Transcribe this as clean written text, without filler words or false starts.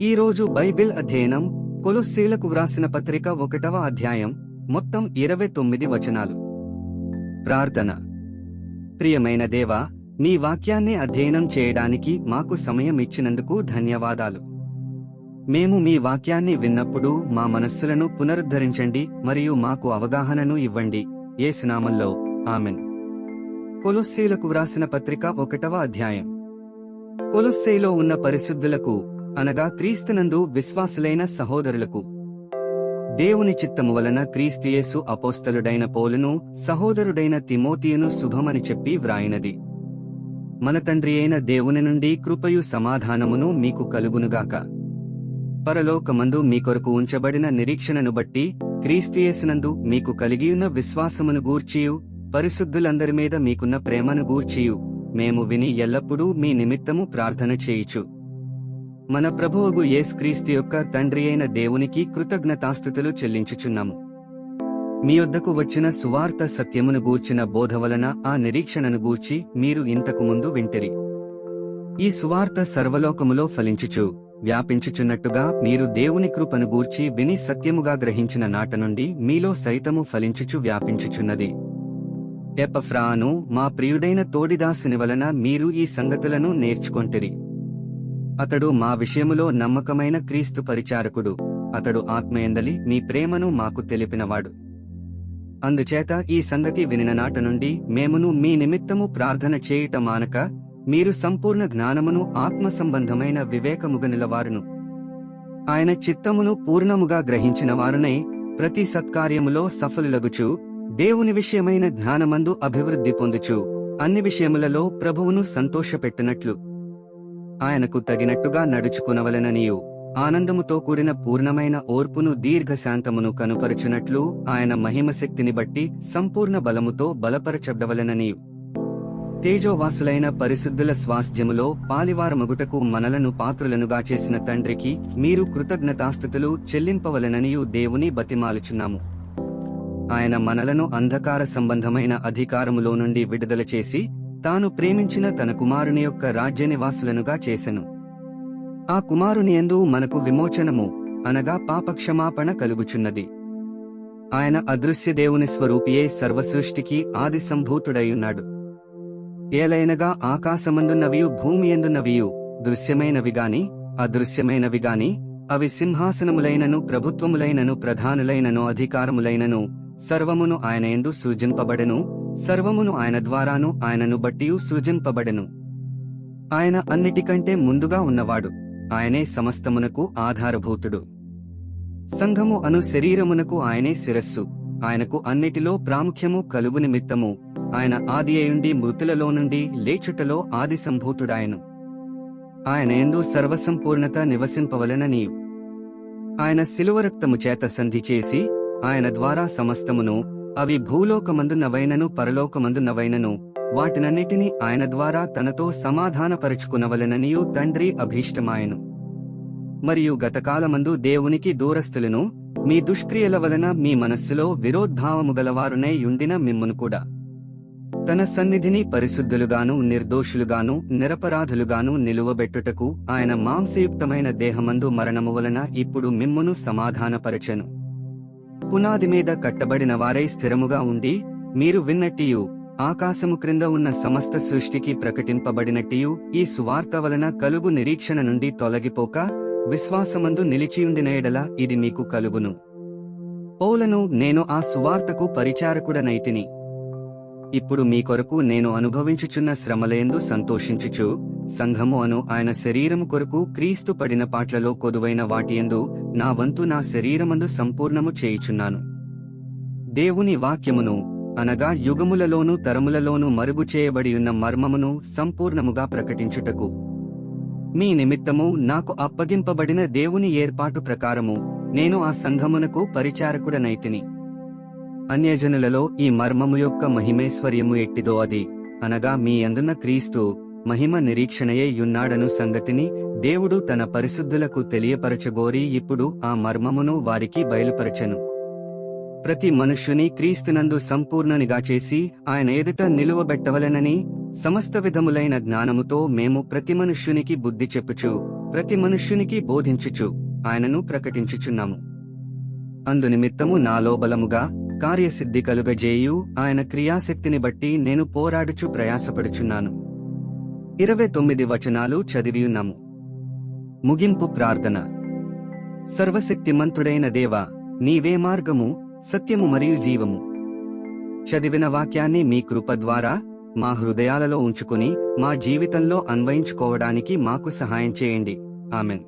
ఈరోజు బైబిల్ అధ్యయనం కొలొస్సీలకు వ్రాసిన పత్రిక 1వ అధ్యాయం మొత్తం 29 వచనాలు. ప్రార్థన. ప్రియమైన దేవా, నీ వాక్యాన్ని అధ్యయనం చేయడానికి మాకు సమయం ఇచ్చినందుకు ధన్యవాదాలు. మేము మీ వాక్యాన్ని విన్నప్పుడు మా మనస్సులను పునరుద్ధరించండి మరియు మాకు అవగాహనను ఇవ్వండి. యేసు నామములో ఆమెన్. కొలొస్సీలకు వ్రాసిన పత్రిక 1వ అధ్యాయం. కొలొస్సీలో ఉన్న పరిశుద్ధులకు, అనగా క్రీస్తునందు విశ్వాసులైన సహోదరులకు, దేవుని చిత్తము వలన క్రీస్తు యేసు అపోస్తలుడైన పౌలును సహోదరుడైన తిమోతియును శుభమని చెప్పి వ్రాయినది. మన తండ్రి అయిన దేవుని నుండి కృపయు సమాధానమును మీకు కలుగునుగాక. పరలోకమందు మీ కొరకు ఉంచబడిన నిరీక్షణను బట్టి క్రీస్తు యేసునందు మీకు కలిగియున్న విశ్వాసమును గూర్చియు పరిశుద్ధులందరి మీద మీకున్న ప్రేమను గూర్చియు మేము విని ఎల్లప్పుడూ మీ నిమిత్తము ప్రార్థన చేయుచు మన ప్రభువగు యేసుక్రీస్తు యొక్క తండ్రి అయిన దేవునికి కృతజ్ఞతాస్తుతులు చెల్లించుచున్నాము. మీ యొద్దకు వచ్చిన సువార్త సత్యమును గూర్చిన బోధ వలన ఆ నిరీక్షణను గూర్చి మీరు ఇంతకు ముందు వింటిరి. ఈ సువార్త సర్వలోకములో ఫలించుచు వ్యాపించుచున్నట్టుగా మీరు దేవుని కృపను గూర్చి విని సత్యముగా గ్రహించిన నాట నుండి మీలో సైతము ఫలించుచు వ్యాపించుచున్నది. ఎపఫ్రాను, మా ప్రియుడైన తోడిదాసుని వలన మీరు ఈ సంగతులను నేర్చుకొంటిరి. అతడు మా విషయములో నమ్మకమైన క్రీస్తు పరిచారకుడు. అతడు ఆత్మయందలి మీ ప్రేమను మాకు తెలిపినవాడు. అందుచేత ఈ సంగతి వినిన నాట నుండి మేమును మీ నిమిత్తము ప్రార్థన చేయుట మానక, మీరు సంపూర్ణ జ్ఞానమును ఆత్మ సంబంధమైన వివేకముగా నిలవారును, ఆయన చిత్తమును పూర్ణముగా గ్రహించిన వారునై ప్రతి సత్కార్యములో సఫలులగుచు దేవుని విషయమైన జ్ఞానమందు అభివృద్ధి పొందుచు అన్ని విషయములలో ప్రభువును సంతోషపెట్టునట్లు ఆయనకు తగినట్టుగా నడుచుకునవలెననియు, ఆనందముతో కూడిన పూర్ణమైన ఓర్పును దీర్ఘశాంతమును కనుపరచునట్లు ఆయన మహిమశక్తిని బట్టి సంపూర్ణ బలముతో బలపరచబడవలెననియు, తేజోవాసులైన పరిశుద్ధుల స్వాస్థ్యములో పాలివారమగుటకు మనలను పాత్రులనుగా చేసిన తండ్రికి మీరు కృతజ్ఞతాస్తుతులు చెల్లింపవలెననియు దేవుని బతిమాలుచున్నాము. ఆయన మనలను అంధకార సంబంధమైన అధికారములో నుండి విడుదల చేసి తాను ప్రేమించిన తన కుమారుని యొక్క రాజ్యనివాసులనుగా చేసెను. ఆ కుమారుని యందు మనకు విమోచనము, అనగా పాపక్షమాపణ కలుగుచున్నది. ఆయన అదృశ్య దేవుని స్వరూపియే సర్వసృష్టికి ఆది సంభూతుడైయున్నాడు. ఏలైనగా ఆకాశమందున్నవియు భూమియందున్నవియు, దృశ్యమైనవిగాని అదృశ్యమైనవిగాని, అవి సింహాసనములైనను ప్రభుత్వములైనను ప్రధానులైనను అధికారములైనను సర్వమును ఆయన యందు సృజింపబడెను. సర్వమును ఆయన ద్వారాను ఆయనను బట్టియు సృజింపబడెను. ఆయన అన్నిటికంటే ముందుగా ఉన్నవాడు. ఆయనే సమస్తమునకు ఆధారభూతుడు. సంఘము అను శరీరమునకు ఆయనే శిరస్సు. ఆయనకు అన్నిటిలో ప్రాముఖ్యము కలుగు నిమిత్తము ఆయన ఆదియయుండి మృతులలో నుండి లేచుటలో ఆది సంభూతుడాయను. ఆయన యందు సర్వసంపూర్ణత నివసింపవలెననియు ఆయన శిలువ రక్తము చేత సంధి చేసి ఆయన ద్వారా సమస్తమును, అవి భూలోకమందున్నవైనను పరలోకమందున్నవైనను, వాటినన్నిటినీ ఆయన ద్వారా తనతో సమాధానపరుచుకునవలెననియు తండ్రి అభీష్టమాయెను. మరియు గతకాలమందు దేవునికి దూరస్థులను, మీ దుష్క్రియల వలన మీ మనస్సులో విరోద్భావము గలవారునై యుండిన మిమ్మును కూడా తన సన్నిధిని పరిశుద్ధులుగాను నిర్దోషులుగాను నిరపరాధులుగాను నిలువబెట్టుటకు ఆయన మాంసయుక్తమైన దేహమందు మరణము వలన ఇప్పుడు మిమ్మును సమాధానపరచెను. పునాది మీద కట్టబడిన వారై స్థిరముగా ఉండి, మీరు విన్నట్టియు ఆకాశము క్రింద ఉన్న సమస్త సృష్టికి ప్రకటింపబడినట్టియు ఈ సువార్త వలన కలుగు నిరీక్షణ నుండి తొలగిపోక విశ్వాసమందు నిలిచియుండిన ఎడల ఇది మీకు కలుగును. పౌలను, నేను ఆ సువార్తకు పరిచారకుడనైతిని. ఇప్పుడు మీ కొరకు నేను అనుభవించుచున్న శ్రమలయందు సంతోషించుచు, సంఘము అను ఆయన శరీరము కొరకు క్రీస్తు పడిన పాట్లలో కొదువైన వాటియందు నా వంతు నా శరీరమందు సంపూర్ణము చేయుచున్నాను. దేవుని వాక్యమును, అనగా యుగములలోను తరములలోను మరుగు చేయబడియున్న మర్మమును సంపూర్ణముగా ప్రకటించుటకు మీ నిమిత్తము నాకు అప్పగింపబడిన దేవుని ఏర్పాటు ప్రకారము నేను ఆ సంఘమునకు పరిచారకుడనైతిని. అన్యజనులలో ఈ మర్మము యొక్క మహిమేశ్వర్యము ఎట్టిదో అది, అనగా మీ యందున్న క్రీస్తు మహిమ నిరీక్షణయే యున్నాడను సంగతిని దేవుడు తన పరిశుద్ధులకు తెలియపరచగోరి ఇప్పుడు ఆ మర్మమును వారికి బయలుపరచెను. ప్రతి మనుష్యుని క్రీస్తునందు సంపూర్ణనిగా చేసి ఆయన ఎదుట నిలువబెట్టవలెనని సమస్త విధములైన జ్ఞానముతో మేము ప్రతి మనుష్యునికి బుద్ధి చెప్పుచు ప్రతి మనుష్యునికి బోధించుచు ఆయనను ప్రకటించుచున్నాము. అందునిమిత్తము నాలో బలముగా కార్యసిద్ధి కలుగజేయు ఆయన క్రియాశక్తిని బట్టి నేను పోరాడుచు ప్రయాసపడుచున్నాను. 29 వచనాలు చదివియున్నాము. ముగింపు ప్రార్థన. సర్వశక్తిమంతుడైన దేవా, నీవే మార్గము, సత్యము మరియు జీవము. చదివిన వాక్యాన్ని మీ కృప ద్వారా మా హృదయాలలో ఉంచుకుని మా జీవితంలో అన్వయించుకోవడానికి మాకు సహాయం చేయండి. ఆమెన్.